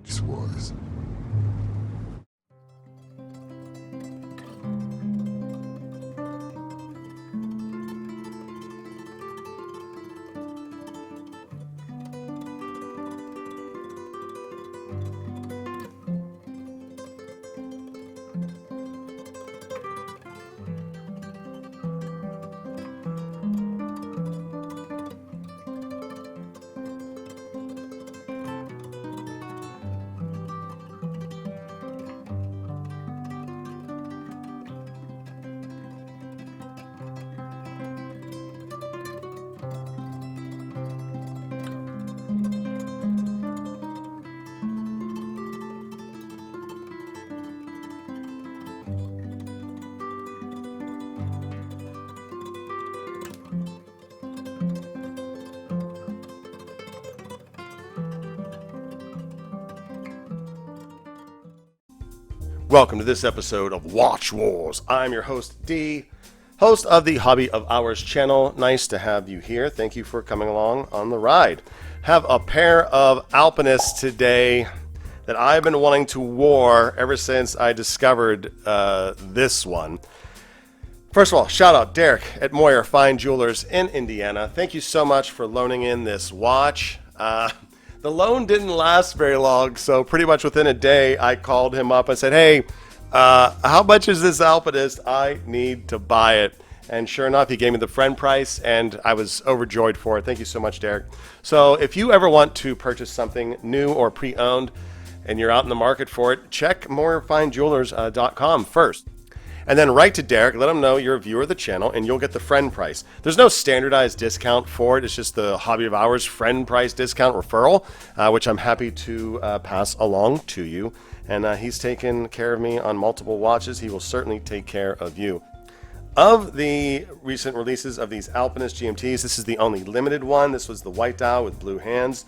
Watch Wars. Welcome to this episode of Watch Wars. I'm your host, D, host of the Hobby of Hours channel. Nice to have you here. Thank you for coming along on the ride. Have a pair of Alpinists today that I've been wanting to war ever since I discovered this one. First of all, shout out Derek at Moyer Fine Jewelers in Indiana. Thank you so much for loaning in this watch. The loan didn't last very long, so pretty much within a day, I called him up and said, hey, how much is this Alpinist? I need to buy it. And sure enough, he gave me the friend price, and I was overjoyed for it. Thank you so much, Derek. So if you ever want to purchase something new or pre-owned, and you're out in the market for it, check morefinejewelers.com first. And then write to Derek, let him know you're a viewer of the channel, and you'll get the friend price. There's no standardized discount for it. It's just the Hobby of Hours friend price discount referral, which I'm happy to pass along to you. And he's taken care of me on multiple watches. He will certainly take care of you. Of the recent releases of these Alpinist GMTs, this is the only limited one. This was the white dial with blue hands.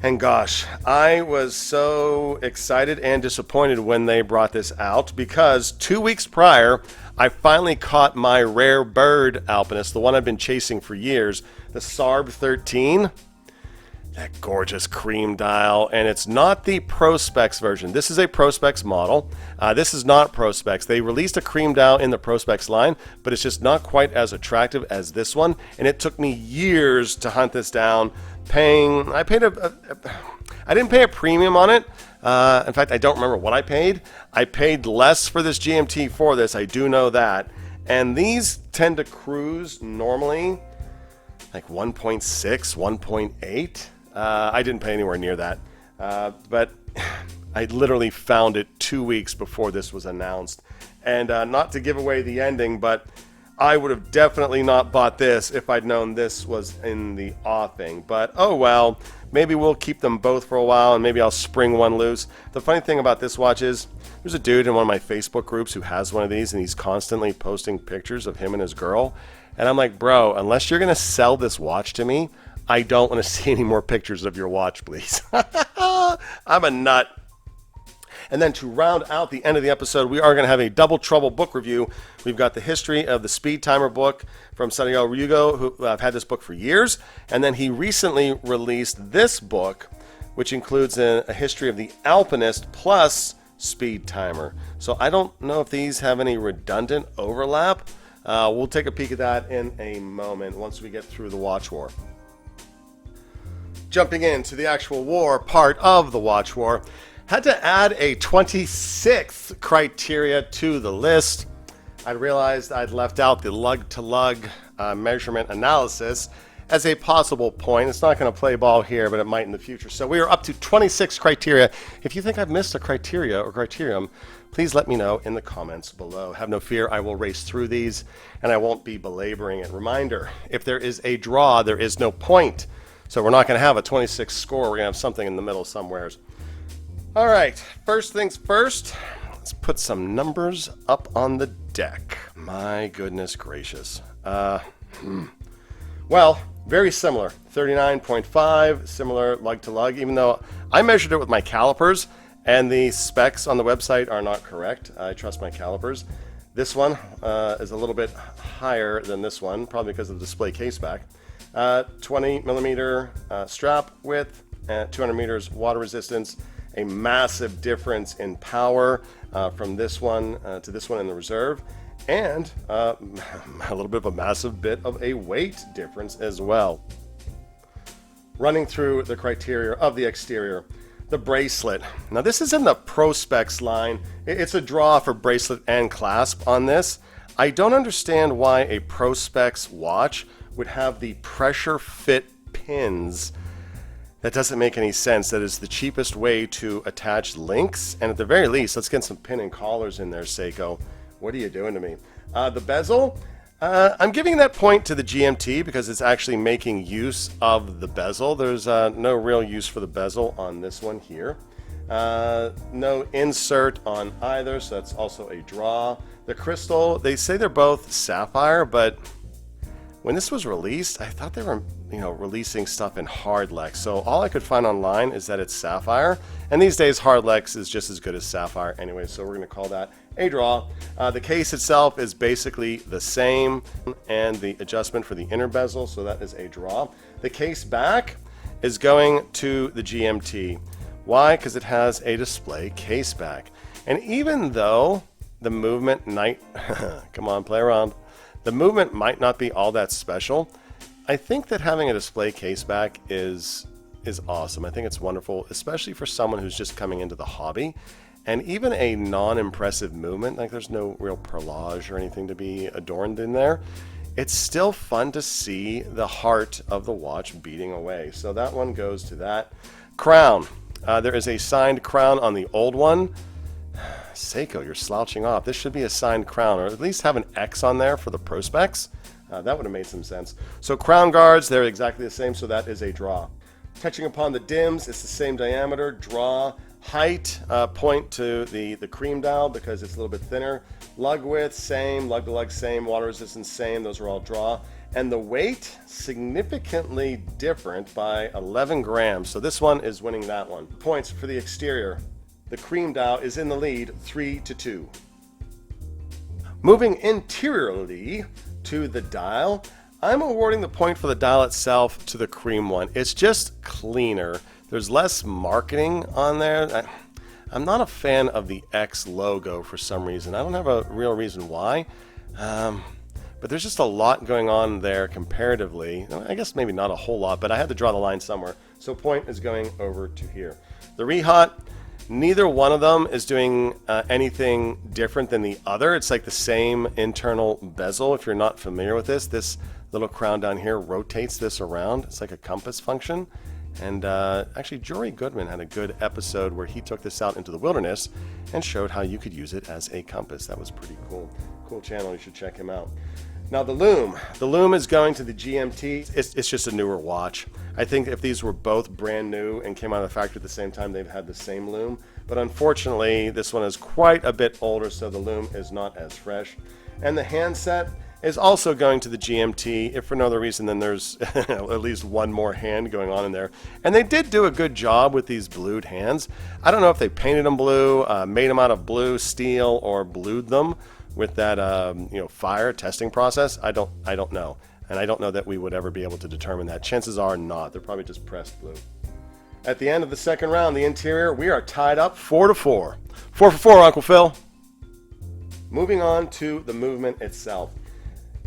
And gosh, I was so excited and disappointed when they brought this out because 2 weeks prior, I finally caught my rare bird Alpinist, the one I've been chasing for years, the SARB 13. That gorgeous cream dial, and it's not the Prospex version. This is a Prospex model. This is not Prospex. They released a cream dial in the Prospex line, but it's just not quite as attractive as this one, and it took me years to hunt this down. I didn't pay a premium on it. In fact, I don't remember what I paid. I paid less for this GMT for this. I do know that. And these tend to cruise normally like 1.6, 1.8. I didn't pay anywhere near that. But I literally found it 2 weeks before this was announced. And not to give away the ending, but I would have definitely not bought this if I'd known this was in the offing. But oh well, maybe we'll keep them both for a while and maybe I'll spring one loose. The funny thing about this watch is there's a dude in one of my Facebook groups who has one of these and he's constantly posting pictures of him and his girl. And I'm like, bro, unless you're going to sell this watch to me, I don't want to see any more pictures of your watch, please. I'm a nut. And then to round out the end of the episode, we are going to have a Double Trouble book review. We've got the history of the Speed Timer book from Santiago Ryugo, who I've had this book for years. And then he recently released this book, which includes a history of the Alpinist plus Speed Timer. So I don't know if these have any redundant overlap. We'll take a peek at that in a moment once we get through the watch war. Jumping into the actual war part of the watch war, had to add a 26th criteria to the list. I realized I'd left out the lug-to-lug measurement analysis as a possible point. It's not going to play ball here, but it might in the future. So we are up to 26 criteria. If you think I've missed a criteria or criterium, please let me know in the comments below. Have no fear, I will race through these, and I won't be belaboring it. Reminder, if there is a draw, there is no point. So we're not going to have a 26 score. We're going to have something in the middle somewheres. All right, first things first, let's put some numbers up on the deck. My goodness gracious. Well, very similar. 39.5, similar lug to lug, even though I measured it with my calipers and the specs on the website are not correct. I trust my calipers. This one is a little bit higher than this one, probably because of the display case back. 20 millimeter strap width, 200 meters water resistance, a massive difference in power from this one to this one in the reserve, and a little bit of a massive bit of a weight difference as well. Running through the criteria of the exterior, the bracelet. Now this is in the Pro Specs line. It's a draw for bracelet and clasp on this. I don't understand why a Pro Specs watch would have the pressure fit pins. That doesn't make any sense. That is the cheapest way to attach links, and at the very least, let's get some pin and collars in there, Seiko. What are you doing to me? The bezel, I'm giving that point to the GMT because it's actually making use of the bezel. There's no real use for the bezel on this one here. No insert on either, so that's also a draw. The crystal, they say they're both sapphire, but when this was released, I thought they were, releasing stuff in Hardlex. So all I could find online is that it's sapphire, and these days Hardlex is just as good as sapphire anyway, so we're going to call that a draw. The case itself is basically the same, and the adjustment for the inner bezel, so that is a draw. The case back is going to the GMT. Why? Because it has a display case back. And even though the movement come on, play around. The movement might not be all that special, I think that having a display case back is awesome. I think it's wonderful, especially for someone who's just coming into the hobby. And even a non-impressive movement, like there's no real perlage or anything to be adorned in there, it's still fun to see the heart of the watch beating away. So that one goes to that. Crown. There is a signed crown on the old one. Seiko, you're slouching off. This should be a signed crown, or at least have an X on there for the Pro Specs. That would have made some sense. So crown guards, they're exactly the same, so that is a draw. Touching upon the dims, it's the same diameter, draw. Height, point to the cream dial because it's a little bit thinner. Lug width, same. Lug to lug, same. Water resistance, same. Those are all draw. And the weight, significantly different by 11 grams. So this one is winning that one. Points for the exterior. The cream dial is in the lead, 3-2. Moving interiorly to the dial, I'm awarding the point for the dial itself to the cream one. It's just cleaner. There's less marketing on there. I'm not a fan of the X logo for some reason. I don't have a real reason why, but there's just a lot going on there comparatively. I guess maybe not a whole lot, but I had to draw the line somewhere. So point is going over to here. The Rehot, neither one of them is doing anything different than the other. It's like the same internal bezel. If you're not familiar with this little crown down here rotates this around. It's like a compass function. And actually, Jory Goodman had a good episode where he took this out into the wilderness and showed how you could use it as a compass. That was pretty cool. Cool channel. You should check him out. Now the loom. The loom is going to the GMT. It's just a newer watch. I think if these were both brand new and came out of the factory at the same time, they've had the same loom. But unfortunately, this one is quite a bit older, so the loom is not as fresh. And the handset is also going to the GMT, if for no other reason than there's at least one more hand going on in there. And they did do a good job with these blued hands. I don't know if they painted them blue, made them out of blue steel, or blued them with that fire testing process. I don't know. And I don't know that we would ever be able to determine that. Chances are not. They're probably just pressed blue. At the end of the second round, the interior, we are tied up 4-4. 4 for 4, Uncle Phil. Moving on to the movement itself.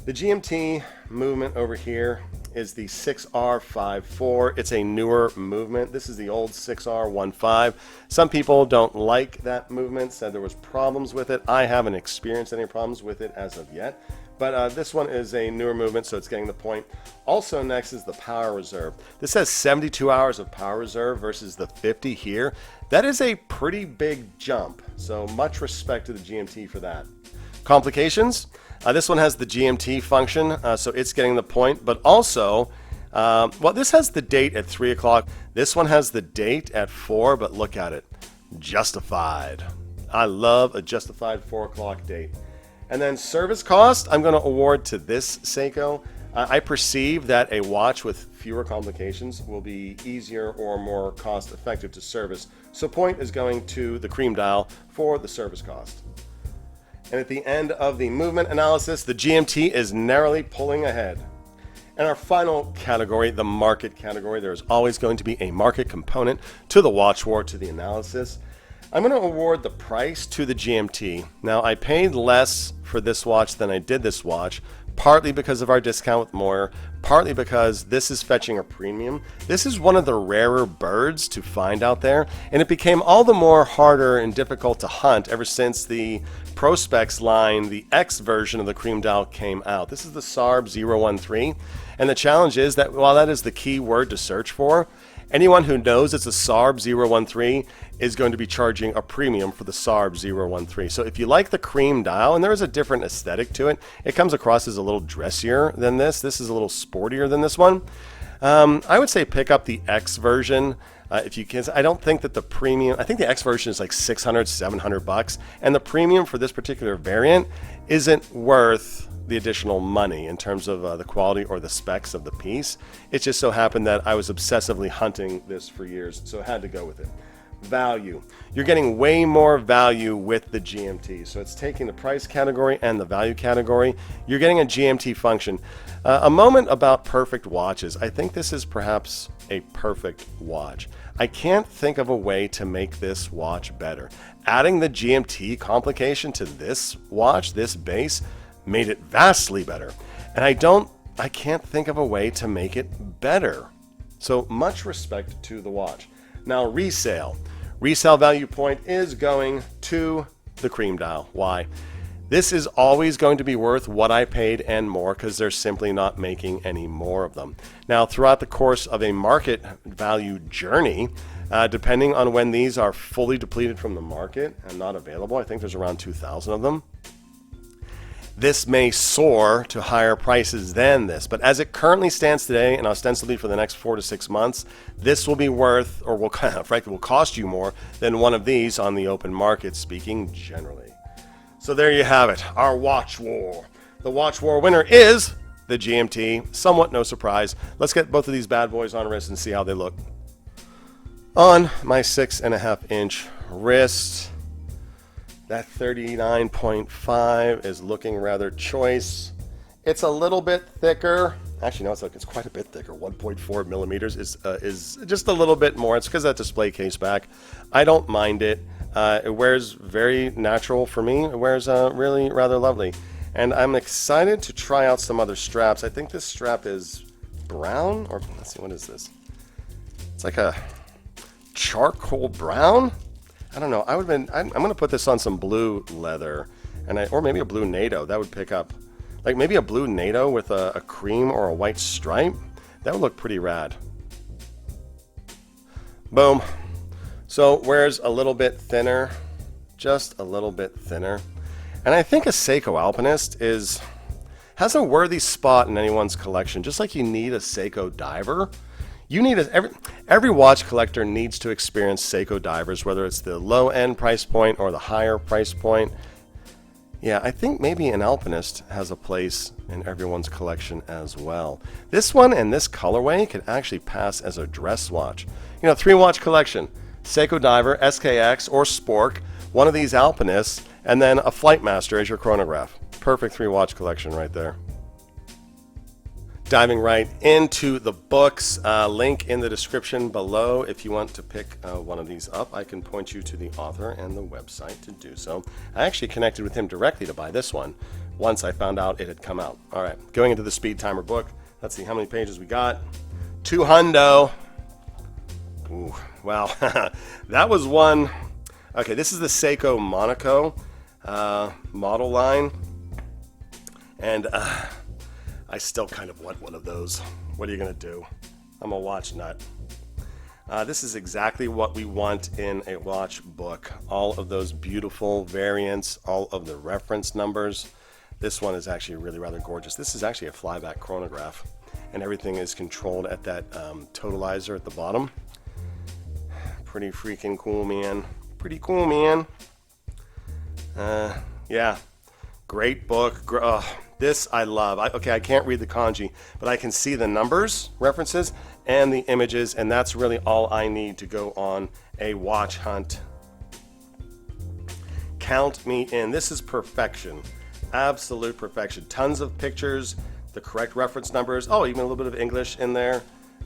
The GMT movement over here is the 6R54. It's a newer movement. This is the old 6R15. Some people don't like that movement, said there was problems with it. I haven't experienced any problems with it as of yet. But this one is a newer movement, so it's getting the point. Also next is the power reserve. This has 72 hours of power reserve versus the 50 here. That is a pretty big jump, so much respect to the GMT for that. Complications? This one has the GMT function, so it's getting the point, but also, this has the date at 3 o'clock. This one has the date at 4, but look at it. Justified. I love a justified 4 o'clock date. And then service cost, I'm going to award to this Seiko. I perceive that a watch with fewer complications will be easier or more cost effective to service. So point is going to the cream dial for the service cost. And at the end of the movement analysis, the GMT is narrowly pulling ahead. And our final category, the market category, there's always going to be a market component to the watch war, to the analysis. I'm going to award the price to the GMT. Now, I paid less for this watch than I did this watch, partly because of our discount with Moyer, partly because this is fetching a premium. This is one of the rarer birds to find out there, and it became all the more harder and difficult to hunt ever since the Prospex line, the X version of the cream dial, came out. This is the SARB 013, and the challenge is that while that is the key word to search for, anyone who knows it's a SARB 013 is going to be charging a premium for the SARB 013. So if you like the cream dial, and there is a different aesthetic to it, it comes across as a little dressier than this. This is a little sportier than this one. I would say pick up the X version if you can. I don't think that the premium, I think the X version is like 600, 700 bucks, and the premium for this particular variant isn't worth the additional money in terms of the quality or the specs of the piece. It just so happened that I was obsessively hunting this for years, so I had to go with it. Value. You're getting way more value with the GMT. So it's taking the price category and the value category. You're getting a GMT function. A moment about perfect watches. I think this is perhaps a perfect watch. I can't think of a way to make this watch better. Adding the GMT complication to this watch, this base, made it vastly better. And I can't think of a way to make it better. So much respect to the watch. Now, resale. Resale value point is going to the cream dial. Why? This is always going to be worth what I paid and more because they're simply not making any more of them. Now, throughout the course of a market value journey, depending on when these are fully depleted from the market and not available, I think there's around 2,000 of them. This may soar to higher prices than this, but as it currently stands today, and ostensibly for the next 4 to 6 months, this will be worth, or will frankly will cost you more than one of these on the open market, speaking generally. So there you have it, our watch war. The watch war winner is the GMT. Somewhat no surprise. Let's get both of these bad boys on wrist and see how they look. On my 6.5-inch wrist, that 39.5 is looking rather choice. It's a little bit thicker. Actually, no, it's quite a bit thicker. 1.4 millimeters is just a little bit more. It's because of that display case back. I don't mind it. It wears very natural for me. It wears really rather lovely. And I'm excited to try out some other straps. I think this strap is brown, or let's see, what is this? It's like a charcoal brown. I don't know. I'm going to put this on some blue leather, or maybe a blue NATO. That would pick up, like maybe a blue NATO with a cream or a white stripe. That would look pretty rad. Boom. So wears a little bit thinner, just a little bit thinner. And I think a Seiko Alpinist has a worthy spot in anyone's collection, just like you need a Seiko diver. You need every watch collector needs to experience Seiko divers, whether it's the low-end price point or the higher price point. Yeah, I think maybe an Alpinist has a place in everyone's collection as well. This one and this colorway could actually pass as a dress watch. 3-watch collection, Seiko diver, SKX, or Spork, one of these Alpinists, and then a Flightmaster as your chronograph. Perfect 3-watch collection right there. Diving right into the books, link in the description below. If you want to pick one of these up, I can point you to the author and the website to do so. I actually connected with him directly to buy this one once I found out it had come out. All right, going into the Speed Timer book. Let's see how many pages we got. 200. Ooh, wow. That was one. Okay, this is the Seiko Monaco model line. And I still kind of want one of those. What are you going to do? I'm a watch nut. This is exactly what we want in a watch book. All of those beautiful variants, all of the reference numbers. This one is actually really rather gorgeous. This is actually a flyback chronograph, and everything is controlled at that totalizer at the bottom. Pretty freaking cool, man. Pretty cool, man. Yeah, great book. This I love. I can't read the kanji, but I can see the numbers, references, and the images, and that's really all I need to go on a watch hunt. Count me in. This is perfection. Absolute perfection. Tons of pictures. the correct reference numbers. Oh, even a little bit of English in there.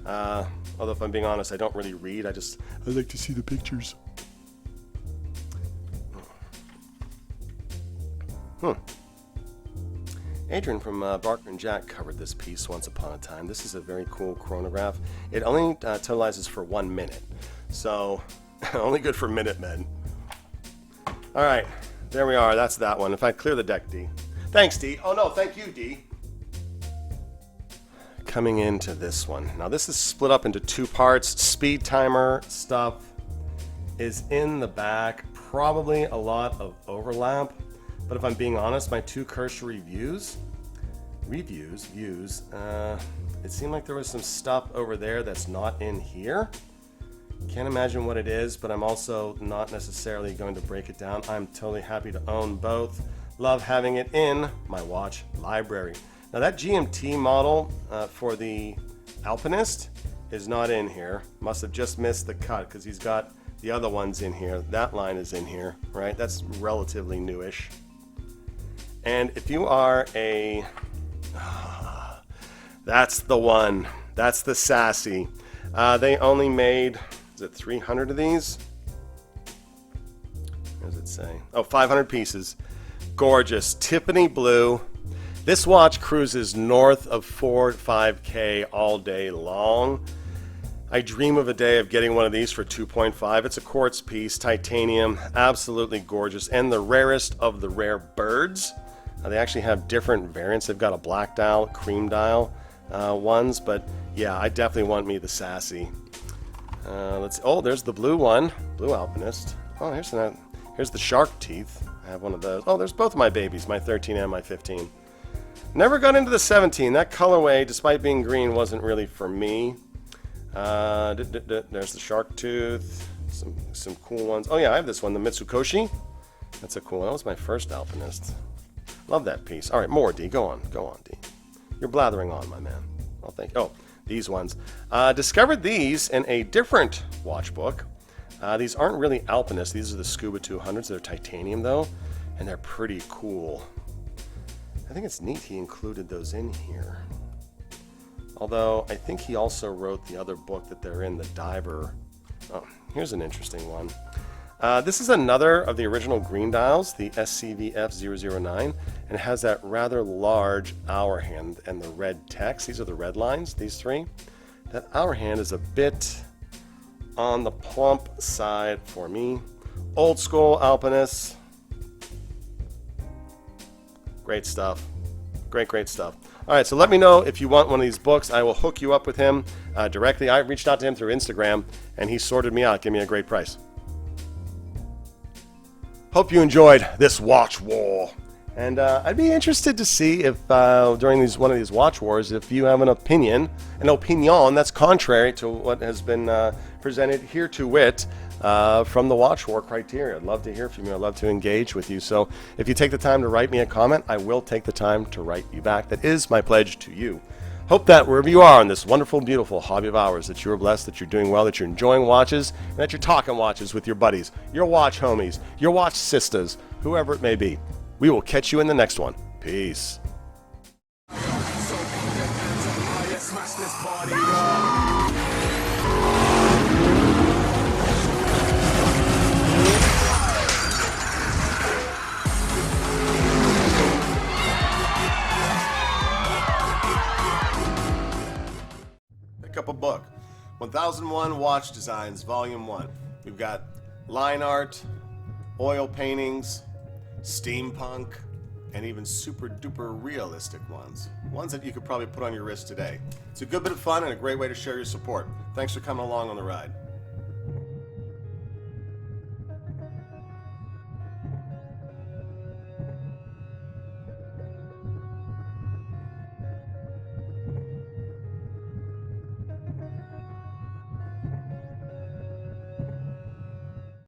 Although if I'm being honest, I don't really read. I like to see the pictures. Adrian from Barker and Jack covered this piece once upon a time. This is a very cool chronograph. It only totalizes for 1 minute, so only good for Minutemen. All right, there we are. That's that one. If I clear the deck, D. Thanks, D. Oh no, thank you, D. Coming into this one. Now this is split up into 2 parts. Speed timer stuff is in the back. Probably a lot of overlap. But if I'm being honest, my 2 cursory views, it seemed like there was some stuff over there that's not in here. Can't imagine what it is, but I'm also not necessarily going to break it down. I'm totally happy to own both. Love having it in my watch library. Now that GMT model for the Alpinist is not in here. Must have just missed the cut because he's got the other ones in here. That line is in here, right? That's relatively newish. And if you are a... that's the one. That's the Sassy. They only made, is it 300 of these? What does it say? Oh, 500 pieces. Gorgeous. Tiffany blue. This watch cruises north of 4 to 5K all day long. I dream of a day of getting one of these for 2.5. It's a quartz piece, titanium, absolutely gorgeous, and the rarest of the rare birds. They actually have different variants. They've got a black dial, cream dial ones, but yeah, I definitely want me the Sassy. Oh, there's the blue one, blue Alpinist. Oh, here's the shark teeth. I have one of those. Oh, there's both of my babies, my 13 and my 15. Never got into the 17. That colorway, despite being green, wasn't really for me. There's the shark tooth, some cool ones. Oh yeah, I have this one, the Mitsukoshi. That's a cool one. That was my first Alpinist. Love that piece. All right, more, D. Go on, D. You're blathering on, my man. I'll thank you. Oh, these ones. Discovered these in a different watch book. These aren't really Alpinist. These are the Scuba 200s. They're titanium, though, and they're pretty cool. I think it's neat he included those in here. Although, I think he also wrote the other book that they're in, the Diver. Oh, here's an interesting one. This is another of the original green dials, the SCVF009, and it has that rather large hour hand and the red text. These are the red lines, these 3. That hour hand is a bit on the plump side for me. Old school Alpinist. Great stuff. Great stuff. All right, so let me know if you want one of these books. I will hook you up with him directly. I reached out to him through Instagram, and he sorted me out, gave me a great price. Hope you enjoyed this watch war. And I'd be interested to see if during one of these watch wars, if you have an opinion that's contrary to what has been presented here to wit from the watch war criteria. I'd love to hear from you. I'd love to engage with you. So if you take the time to write me a comment, I will take the time to write you back. That is my pledge to you. Hope that wherever you are in this wonderful, beautiful hobby of ours, that you're blessed, that you're doing well, that you're enjoying watches, and that you're talking watches with your buddies, your watch homies, your watch sisters, whoever it may be. We will catch you in the next one. Peace. Pick up a book. 1001 Watch Designs, Volume 1. We've got line art, oil paintings, steampunk, and even super duper realistic ones. Ones that you could probably put on your wrist today. It's a good bit of fun and a great way to share your support. Thanks for coming along on the ride.